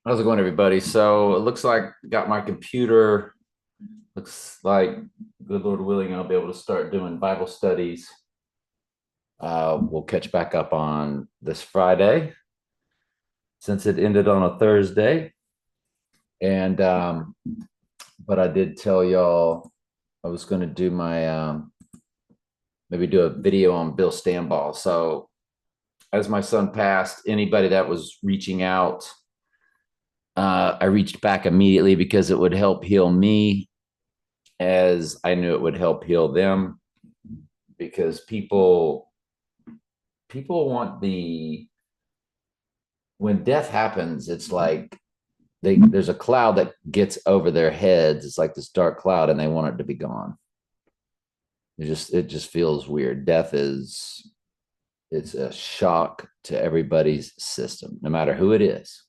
How's it going, everybody? So it looks like got my computer. Looks like, good Lord willing, I'll be able to start doing Bible studies. We'll catch back up on this Friday since it ended on a Thursday. And but I did tell y'all I was going to do my maybe do a video on Bill Stambaugh. So as my son passed, anybody that was reaching out, I reached back immediately because it would help heal me as I knew it would help heal them because people want the when death happens, it's like there's a cloud that gets over their heads. It's like this dark cloud, and they want it to be gone. It just feels weird. Death is it's a shock to everybody's system, no matter who it is.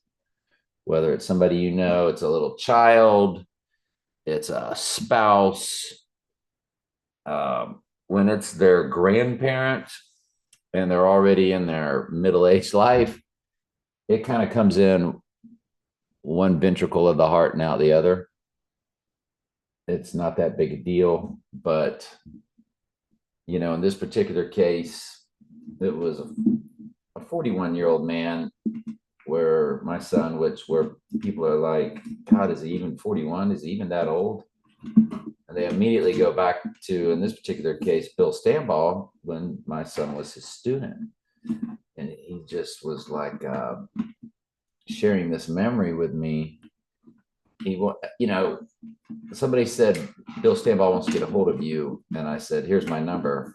Whether it's somebody you know, it's a little child, it's a spouse, when it's their grandparent and they're already in their middle-aged life, it kind of comes in one ventricle of the heart and out the other. It's not that big a deal, but in this particular case, it was a 41-year-old man where my son, where people are like, God, is he even 41? Is he even that old? And they immediately go back to, in this particular case, Bill Stambaugh, when my son was his student. And he just was like sharing this memory with me. Somebody said, Bill Stambaugh wants to get a hold of you. And I said, here's my number.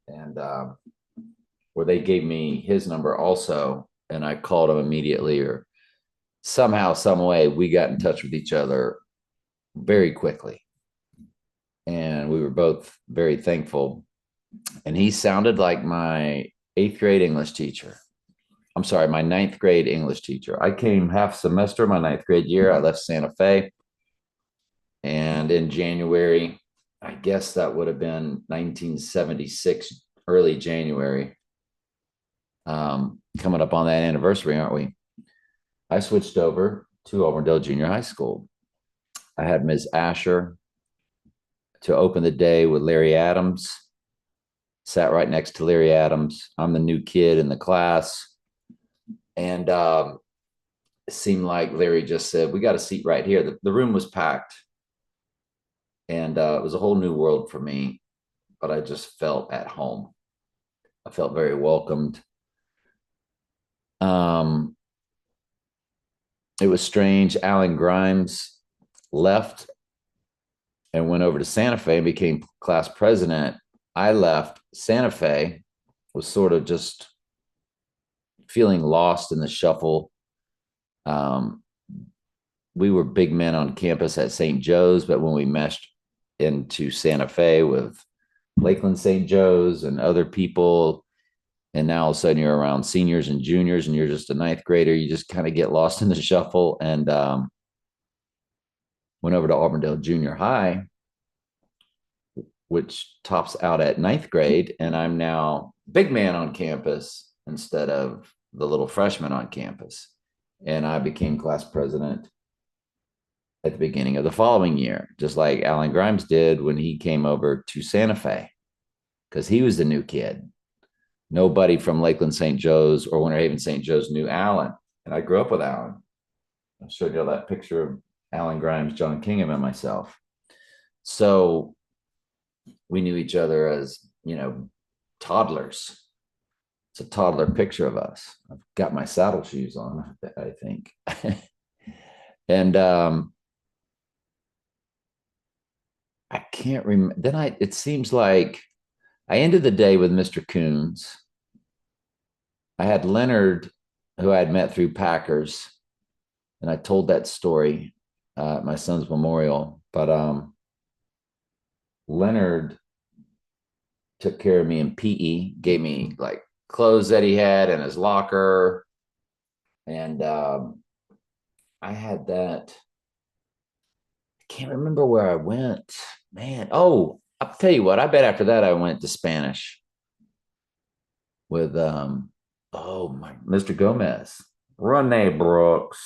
And where they gave me his number also. And I called him immediately, or somehow, some way, we got in touch with each other very quickly. And we were both very thankful. And he sounded like my eighth grade English teacher. I'm sorry, my ninth grade English teacher. I came half semester my ninth grade year. I left Santa Fe. And in January, I guess that would have been 1976, early January, coming up on that anniversary, aren't we? I switched over to Auburndale Junior High School. I had Ms. Asher to open the day with Larry Adams. Sat right next to Larry Adams. I'm the new kid in the class. And it seemed like Larry just said, we got a seat right here. The room was packed. And it was a whole new world for me, but I just felt at home. I felt very welcomed. It was strange. Alan Grimes left and went over to Santa Fe and became class president. I left Santa Fe, was sort of just feeling lost in the shuffle. We were big men on campus at St. Joe's, but when we meshed into Santa Fe with Lakeland St. Joe's and other people, and now all of a sudden you're around seniors and juniors and you're just a ninth grader, you just kind of get lost in the shuffle. And went over to Auburndale Junior High, which tops out at ninth grade. And I'm now big man on campus instead of the little freshman on campus. And I became class president at the beginning of the following year, just like Alan Grimes did when he came over to Santa Fe, because he was the new kid. Nobody from Lakeland St. Joe's or Winter Haven St. Joe's knew Alan. And I grew up with Alan. I showed you that picture of Alan Grimes, John Kingham, and myself. So we knew each other as, toddlers. It's a toddler picture of us. I've got my saddle shoes on, I think. And I can't remember. Then it seems like I ended the day with Mr. Coons. I had Leonard, who I had met through Packers, and I told that story at my son's memorial. But Leonard took care of me in PE, gave me like clothes that he had in his locker. And I had that. I can't remember where I went, man. Oh, I'll tell you what, I bet after that I went to Spanish with Mr. Gomez, Rene Brooks,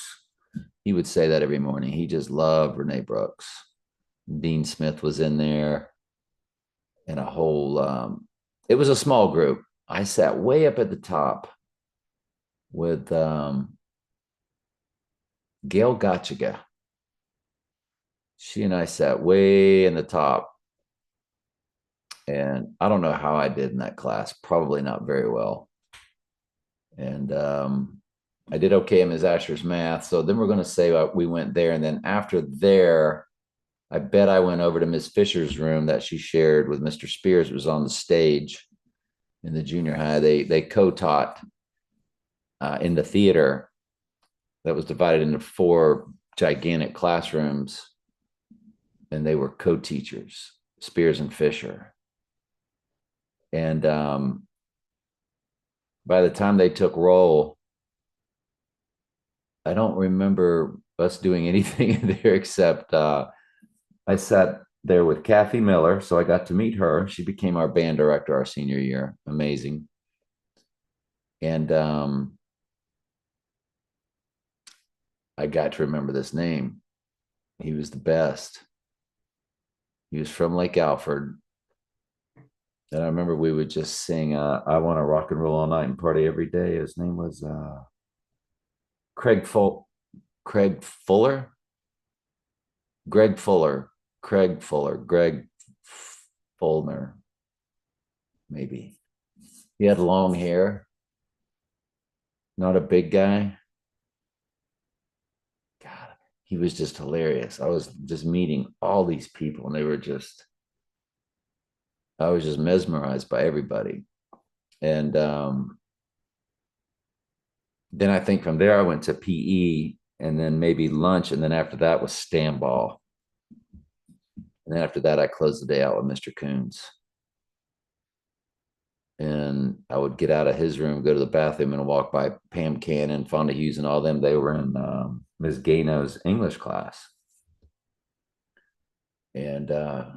He would say that every morning. He just loved Renee Brooks. Dean Smith was in there, and a whole it was a small group. I sat way up at the top with Gail Gotchiga. She and I sat way in the top, and I don't know how I did in that class. Probably not very well. And I did okay in Ms. Asher's math. So then we're going to say we went there, and then after there, I bet I went over to Ms. Fisher's room that she shared with Mr. Spears. It was on the stage in the junior high. They co-taught in the theater that was divided into four gigantic classrooms, and they were co-teachers, Spears and Fisher. And by the time they took roll, I don't remember us doing anything in there except I sat there with Kathy Miller, so I got to meet her. She became our band director our senior year. Amazing. And I got to remember this name. He was the best. He was from Lake Alfred. And I remember we would just sing I Want to Rock and Roll All Night and Party Every Day. His name was Craig Full Craig Fuller. Greg Fuller. Craig Fuller. Greg Fullner. Maybe. He had long hair. Not a big guy. God, he was just hilarious. I was just meeting all these people, and I was just mesmerized by everybody. And then I think from there I went to PE, and then maybe lunch, and then after that was Stambaugh. And then after that, I closed the day out with Mr. Coons. And I would get out of his room, go to the bathroom, and walk by Pam Cannon, Fonda Hughes, and all them. They were in Ms. Gano's English class. And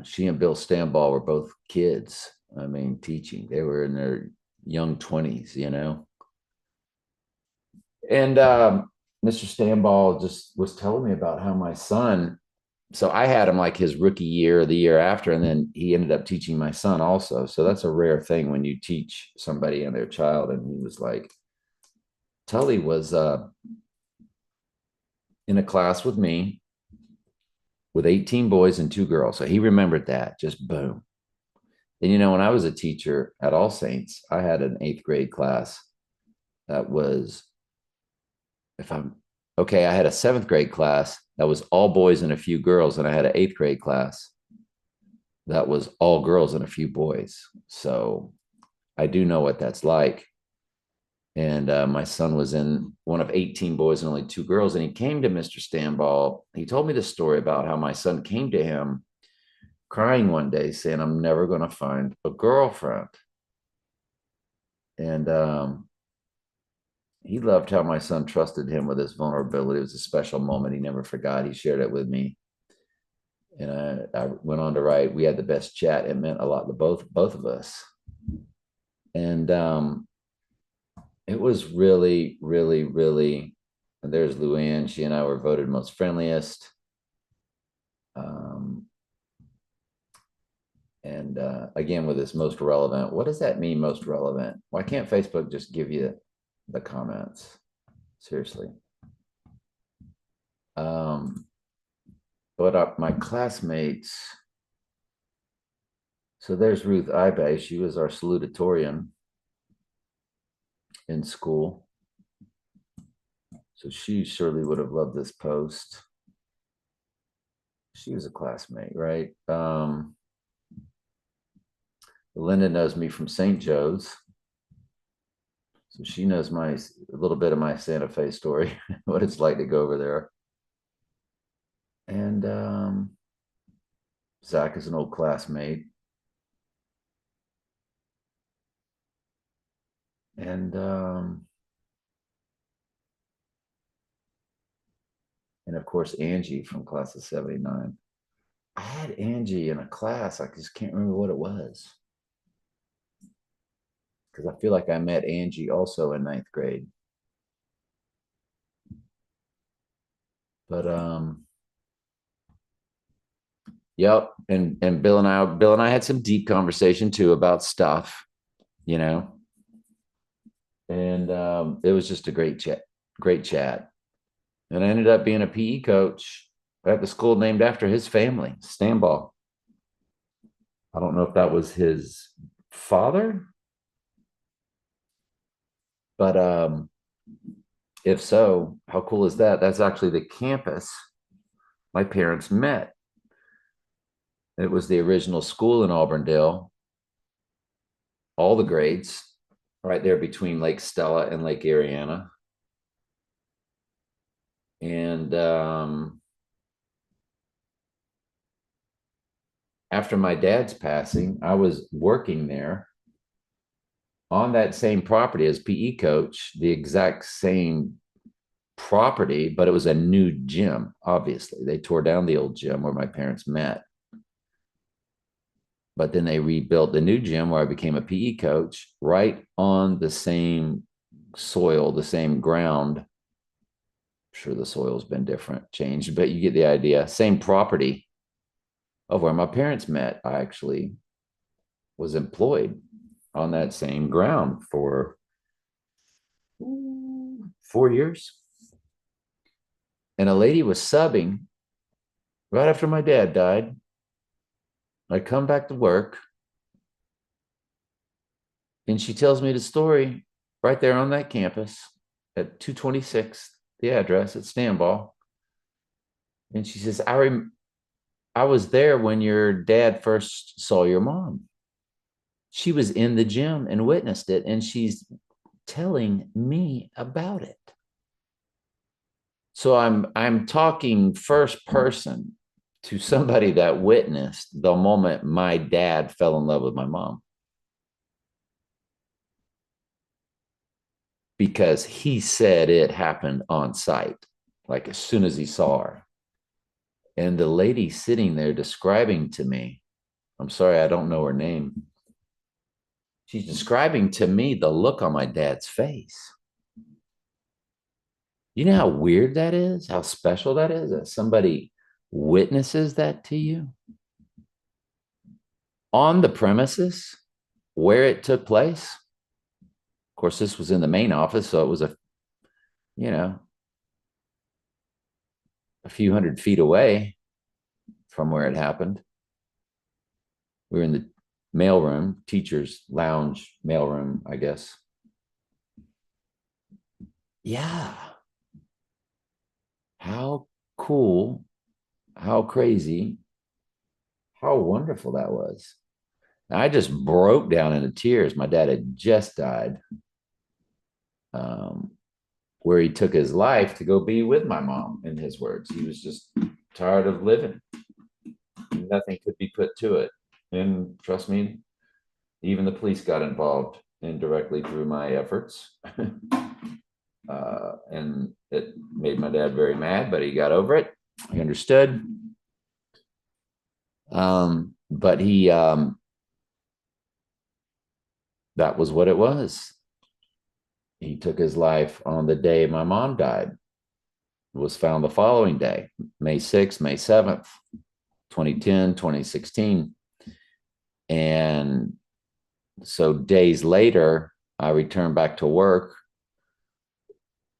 she and Bill Stambaugh were both kids. I mean, teaching. They were in their young 20s, you know. And Mr. Stambaugh just was telling me about how my son, so I had him like his rookie year, the year after, and then he ended up teaching my son also. So that's a rare thing when you teach somebody and their child. And he was like, Tully was in a class with me with 18 boys and two girls. So he remembered that, just boom. And, you know, when I was a teacher at All Saints, I had an eighth grade class that was, if I'm okay, I had a seventh grade class that was all boys and a few girls. And I had an eighth grade class that was all girls and a few boys. So I do know what that's like. And my son was in one of 18 boys and only two girls. And he came to Mr. Stambaugh. He told me the story about how my son came to him crying one day saying, I'm never going to find a girlfriend. And he loved how my son trusted him with his vulnerability. It was a special moment he never forgot. He shared it with me. And I went on to write, we had the best chat. It meant a lot to both of us. And it was really, really, really, and there's Luann. She and I were voted most friendliest. And again, with this most relevant, what does that mean, most relevant? Why can't Facebook just give you the comments? Seriously. But my classmates, so there's Ruth Ibe. She was our salutatorian in school. So she surely would have loved this post. She was a classmate, right? Linda knows me from St. Joe's. So she knows a little bit of my Santa Fe story, what it's like to go over there. And Zach is an old classmate. And of course, Angie from class of 79. I had Angie in a class. I just can't remember what it was. Because I feel like I met Angie also in ninth grade. But yep. And Bill and I had some deep conversation too about stuff, you know, and it was just a great chat, great chat. And I ended up being a PE coach at the school named after his family, Stambaugh. I don't know if that was his father, but if so, how cool is that? That's actually the campus my parents met. It was the original school in Auburndale, all the grades, right there between Lake Stella and Lake Ariana. And after my dad's passing, I was working there on that same property as PE coach, the exact same property, but it was a new gym. Obviously, they tore down the old gym where my parents met, but then they rebuilt the new gym where I became a PE coach right on the same soil, the same ground. I'm sure the soil's been different, changed, but you get the idea. Same property of where my parents met. I actually was employed on that same ground for 4 years. And a lady was subbing right after my dad died. I come back to work and she tells me the story right there on that campus at 226, the address at Stambaugh. And she says, I was there when your dad first saw your mom. She was in the gym and witnessed it, and she's telling me about it. So I'm talking first person to somebody that witnessed the moment my dad fell in love with my mom, because he said it happened on site, like as soon as he saw her. And the lady sitting there describing to me, I'm sorry, I don't know her name. She's describing to me the look on my dad's face. You know how weird that is? How special that is that somebody witnesses that to you on the premises where it took place. Of course, this was in the main office, so it was you know, a few 100 feet away from where it happened. We were in the mailroom, teacher's lounge mailroom, I guess. Yeah. How cool, how crazy, how wonderful that was. I just broke down into tears. My dad had just died, um, where he took his life to go be with my mom, in his words. He was just tired of living. Nothing could be put to it. And trust me, even the police got involved indirectly through my efforts. And it made my dad very mad, but he got over it. He understood. But that was what it was. He took his life on the day my mom died. It was found the following day, May 6th, May 7th, 2010, 2016. And so days later, I returned back to work,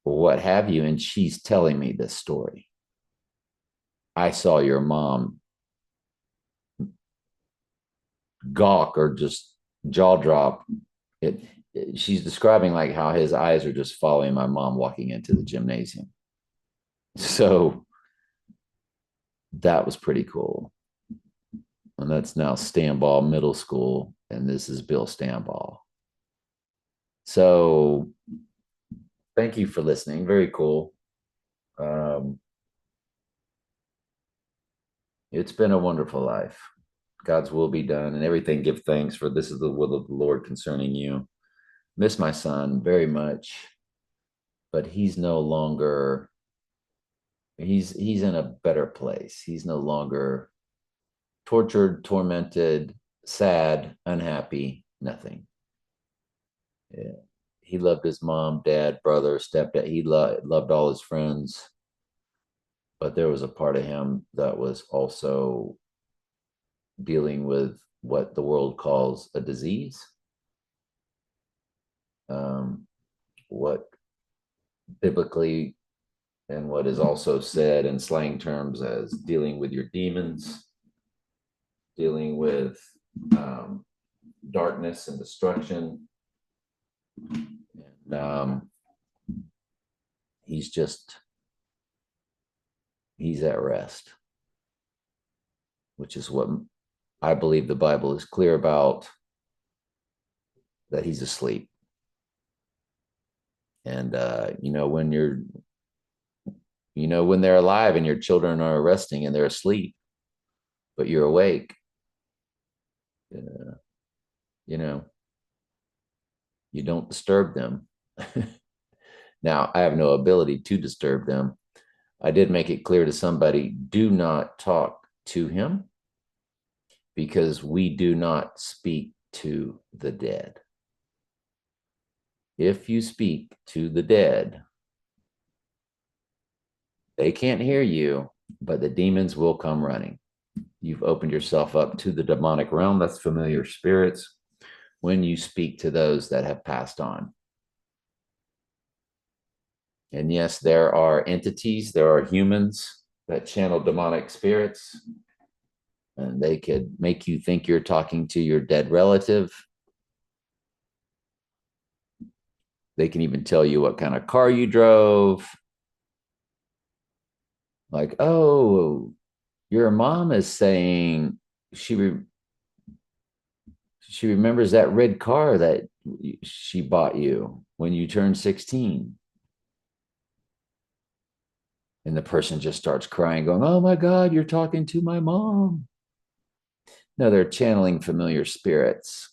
what have you, and she's telling me this story. I saw your mom gawk or just jaw drop. She's describing like how his eyes are just following my mom walking into the gymnasium. So that was pretty cool. And that's now Stambaugh Middle School, and this is Bill Stambaugh. So thank you for listening. Very cool. Um, it's been a wonderful life. God's will be done, and everything give thanks, for this is the will of the Lord concerning you. Miss my son very much, but he's no longer, he's in a better place. He's no longer tortured, tormented, sad, unhappy, nothing. Yeah. He loved his mom, dad, brother, stepdad. He loved all his friends. but there was a part of him that was also dealing with what the world calls a disease. What biblically and what is also said in slang terms as dealing with your demons, dealing with um, darkness and destruction. And he's at rest, which is what I believe the Bible is clear about, that he's asleep. And when they're alive and your children are resting and they're asleep, but you're awake, you know, you don't disturb them. Now, I have no ability to disturb them. I did make it clear to somebody, do not talk to him, because we do not speak to the dead. If you speak to the dead, they can't hear you, but the demons will come running. You've opened yourself up to the demonic realm. That's familiar spirits when you speak to those that have passed on. And yes, there are entities, there are humans that channel demonic spirits, and they could make you think you're talking to your dead relative. They can even tell you what kind of car you drove. Like, oh, your mom is saying she remembers that red car that she bought you when you turned 16. And the person just starts crying, going, oh my God, you're talking to my mom. No, they're channeling familiar spirits.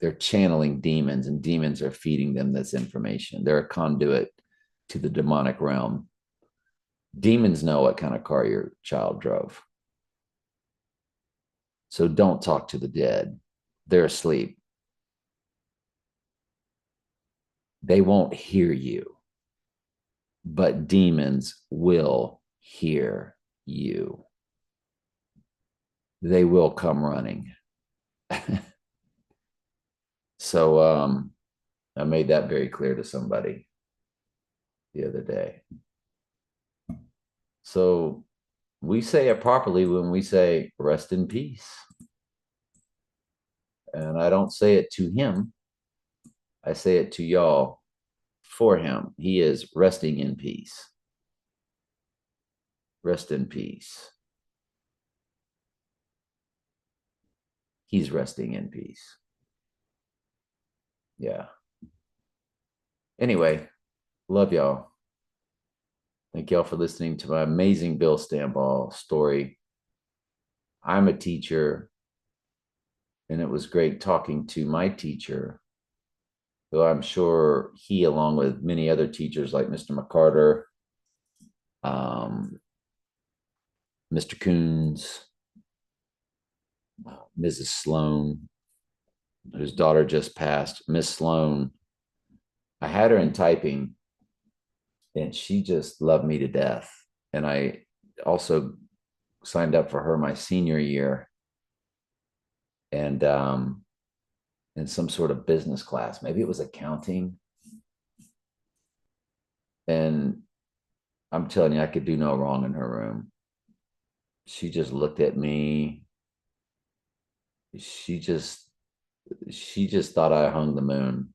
They're channeling demons, and demons are feeding them this information. They're a conduit to the demonic realm. Demons know what kind of car your child drove. So don't talk to the dead. They're asleep. They won't hear you, but demons will hear you. They will come running. So I made that very clear to somebody the other day. So we say it properly when we say rest in peace. And I don't say it to him. I say it to y'all for him. He is resting in peace. Rest in peace. He's resting in peace. Yeah. Anyway, love y'all. Thank y'all for listening to my amazing Bill Stambaugh story. I'm a teacher, and it was great talking to my teacher, who I'm sure he, along with many other teachers like Mr. McCarter, Mr. Coons, Mrs. Sloan, whose daughter just passed, Miss Sloan. I had her in typing, and she just loved me to death. And I also signed up for her my senior year, and in some sort of business class. Maybe it was accounting. And I'm telling you, I could do no wrong in her room. She just looked at me. She just thought I hung the moon.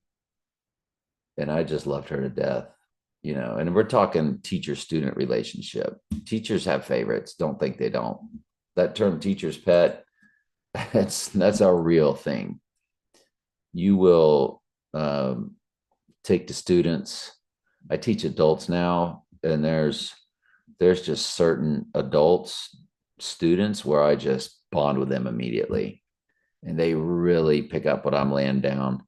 And I just loved her to death. And we're talking teacher-student relationship. Teachers have favorites. Don't think they don't. That term teacher's pet, that's a real thing. You will take the students. I teach adults now, and there's just certain students where I just bond with them immediately, and they really pick up what I'm laying down.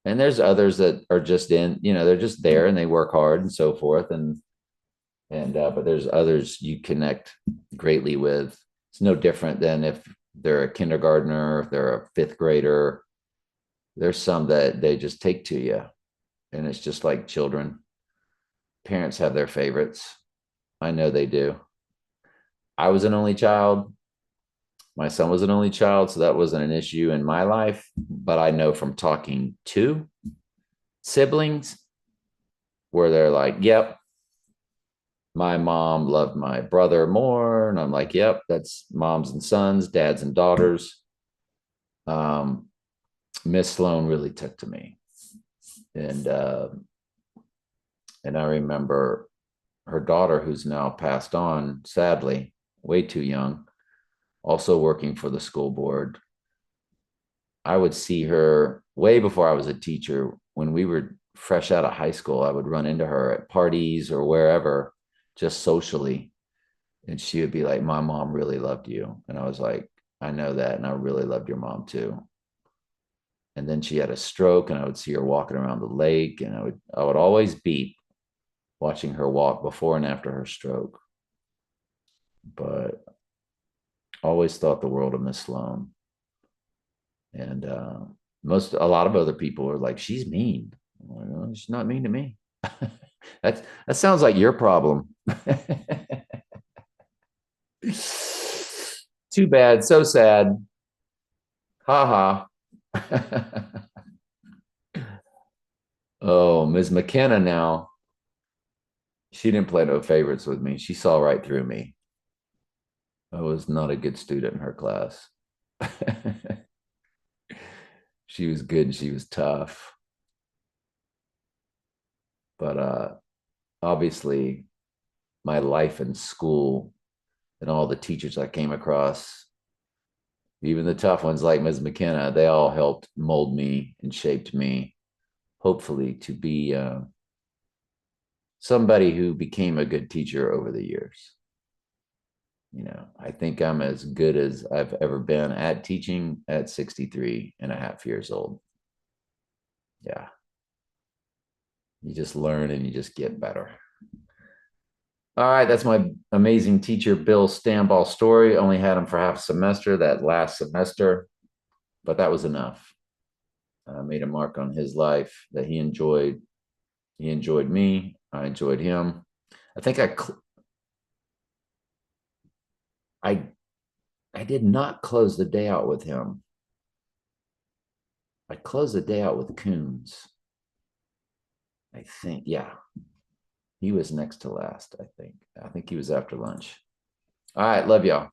And there's others that are just they're just there and they work hard and so forth. But there's others you connect greatly with. It's no different than if they're a kindergartner, if they're a fifth grader. There's some that they just take to you, and it's just like children. Parents have their favorites. I know they do. I was an only child. My son was an only child, so that wasn't an issue in my life. But I know from talking to siblings where they're like, yep, my mom loved my brother more. And I'm like, yep, that's moms and sons, dads and daughters. Um, Miss Sloan really took to me. And and I remember her daughter, who's now passed on, sadly, way too young, also working for the school board. I would see her way before I was a teacher. When we were fresh out of high school, I would run into her at parties or wherever, just socially. And she would be like, my mom really loved you. And I was like, I know that. And I really loved your mom too. And then she had a stroke, and I would see her walking around the lake, and I would always beep watching her walk before and after her stroke. But always thought the world of Miss Sloan. And a lot of other people are like, she's mean. Like, well, she's not mean to me. That sounds like your problem. Too bad, so sad. Ha ha. Oh, Ms. McKenna now. She didn't play no favorites with me. She saw right through me. I was not a good student in her class. She was good and she was tough. But obviously, my life in school and all the teachers I came across, even the tough ones like Ms. McKenna, they all helped mold me and shaped me, hopefully, to be somebody who became a good teacher over the years. I think I'm as good as I've ever been at teaching at 63 and a half years old. Yeah. You just learn and you just get better. All right, that's my amazing teacher, Bill Stambaugh story. Only had him for half a semester, that last semester, but that was enough. I made a mark on his life that he enjoyed. He enjoyed me. I enjoyed him. I think I I did not close the day out with him. I closed the day out with Coons. I think, yeah, he was next to last. I think he was after lunch. All right, love y'all.